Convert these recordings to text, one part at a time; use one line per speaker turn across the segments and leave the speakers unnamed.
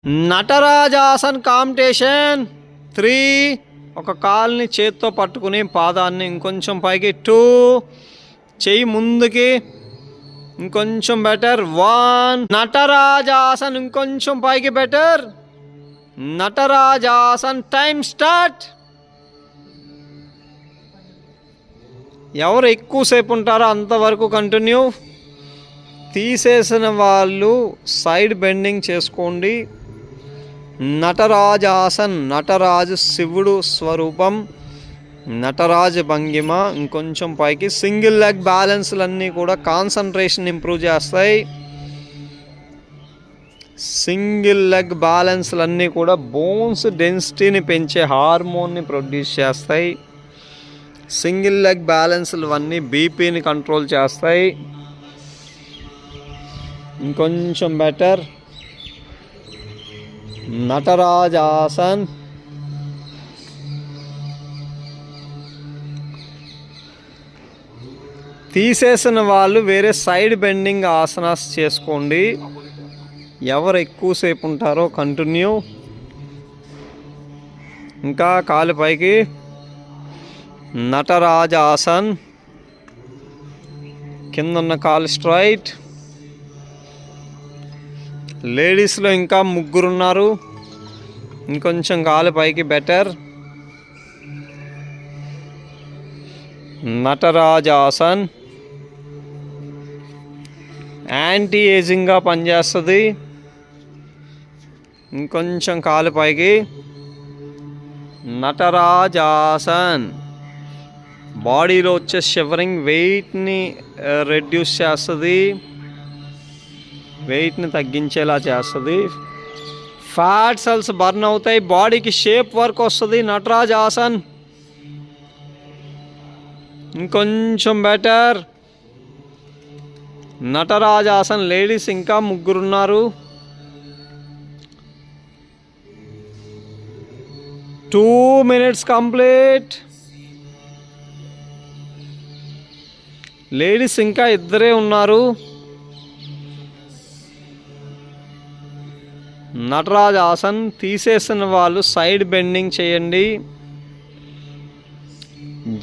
నటరాజాసన్ competition 3. ఒక కాల్ని చేత్తో పట్టుకుని పాదాన్ని ఇంకొంచెం పైకి 2. చెయ్యి ముందుకి ఇంకొంచెం బెటర్ 1. నటరాజాసన్ ఇంకొంచెం పైకి బెటర్. నటరాజాసన్ time start. ఎవరు ఎక్కువసేపు ఉంటారో అంతవరకు కంటిన్యూ. తీసేసిన వాళ్ళు సైడ్ బెండింగ్ చేసుకోండి. నటరాజాసన్, నటరాజు శివుడు స్వరూపం, నటరాజ భంగిమ. ఇంకొంచెం పైకి. సింగిల్ లెగ్ బ్యాలెన్స్లన్నీ కూడా కాన్సన్ట్రేషన్ ఇంప్రూవ్ చేస్తాయి. సింగిల్ లెగ్ బ్యాలెన్స్లన్నీ కూడా బోన్స్ డెన్సిటీని పెంచే హార్మోన్ని ప్రొడ్యూస్ చేస్తాయి. సింగిల్ లెగ్ బ్యాలెన్స్లు అన్నీ బీపీని కంట్రోల్ చేస్తాయి. ఇంకొంచెం బెటర్. నటరాజాసన్. తీసేసిన వాళ్ళు వేరే సైడ్ బెండింగ్ ఆసనాస్ చేసుకోండి. ఎవరు ఎక్కువసేపు ఉంటారో కంటిన్యూ. ఇంకా కాలు పైకి. నటరాజాసన్. కిందన్న కాలు స్ట్రైట్. లేడీస్లో ఇంకా 3 ఉన్నారు. ఇంకొంచెం కాలు పైకి బెటర్. నటరాజాసన్ యాంటీ ఏజింగ్గా పనిచేస్తుంది. ఇంకొంచెం కాలు పైకి. నటరాజాసన్ బాడీలో వచ్చే షివరింగ్ వెయిట్ని రెడ్యూస్ చేస్తుంది, వెయిట్ని తగ్గించేలా చేస్తుంది. ఫ్యాట్ సెల్స్ బర్న్ అవుతాయి, బాడీకి షేప్ వర్క్ వస్తుంది. నటరాజాసన్ ఇంకొంచెం బెటర్. నటరాజాసన్ లేడీస్ ఇంకా 3 ఉన్నారు. 2 minutes కంప్లీట్. లేడీస్ ఇంకా 2 ఉన్నారు. నటరాజాసన్ తీసేసిన వాళ్ళు సైడ్ బెండింగ్ చేయండి.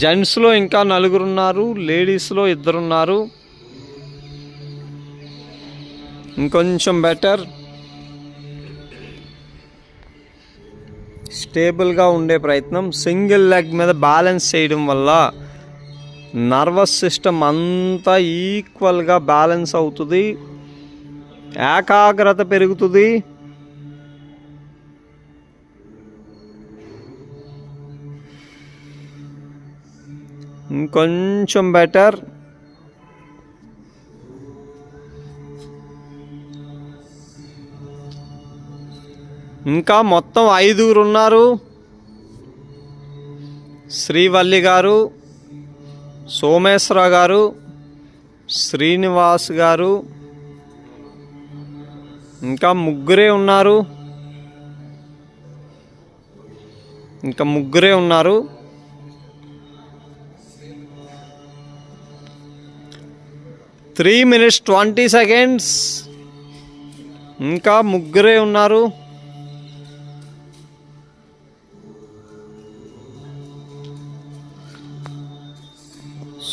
జెంట్స్లో ఇంకా 4 ఉన్నారు. లేడీస్లో 2 ఉన్నారు. ఇంకొంచెం బెటర్. స్టేబుల్గా ఉండే ప్రయత్నం. సింగిల్ లెగ్ మీద బ్యాలెన్స్ చేయడం వల్ల నర్వస్ సిస్టమ్ అంతా ఈక్వల్గా బ్యాలెన్స్ అవుతుంది, ఏకాగ్రత పెరుగుతుంది. ఇంకొంచెం బెటర్. ఇంకా మొత్తం 5 ఉన్నారు. శ్రీవల్లి గారు, సోమేశ్వర గారు, శ్రీనివాస్ గారు, ఇంకా 3 ఉన్నారు. ఇంకా 3 ఉన్నారు. 3 minutes 20 seconds. ఇంకా 3 ఉన్నారు.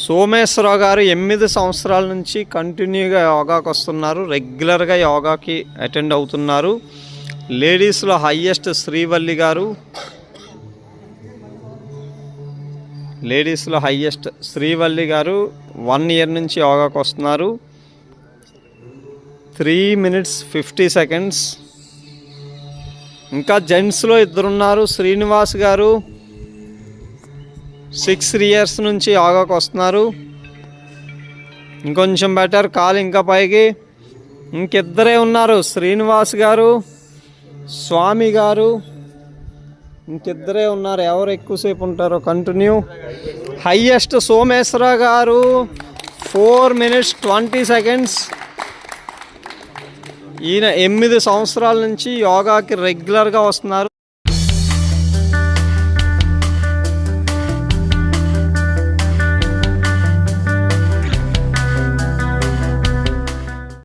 సోమేశ్వరరావు గారు 8 సంవత్సరాల నుంచి కంటిన్యూగా యోగాకి వస్తున్నారు. రెగ్యులర్గా యోగాకి అటెండ్ అవుతున్నారు. లేడీస్లో హయ్యెస్ట్ శ్రీవల్లి గారు. లేడీస్లో హయ్యెస్ట్ శ్రీవల్లి గారు 1 year నుంచి యోగాకి వస్తున్నారు. 3 minutes 50 seconds. ఇంకా జెంట్స్లో 2 ఉన్నారు. శ్రీనివాస్ గారు 6 years నుంచి యోగాకి వస్తున్నారు. ఇంకొంచెం బెటర్. కాలు ఇంకా పైకి. ఇంకిద్దరే ఉన్నారు. శ్రీనివాస్ గారు, స్వామి గారు, ఇంకిద్దరే ఉన్నారు. ఎవరు ఎక్కువసేపు ఉంటారో కంటిన్యూ. హయ్యెస్ట్ సోమేశ్వర గారు 4 minutes 20 seconds. ఈయన 8 సంవత్సరాల నుంచి యోగాకి రెగ్యులర్గా వస్తున్నారు.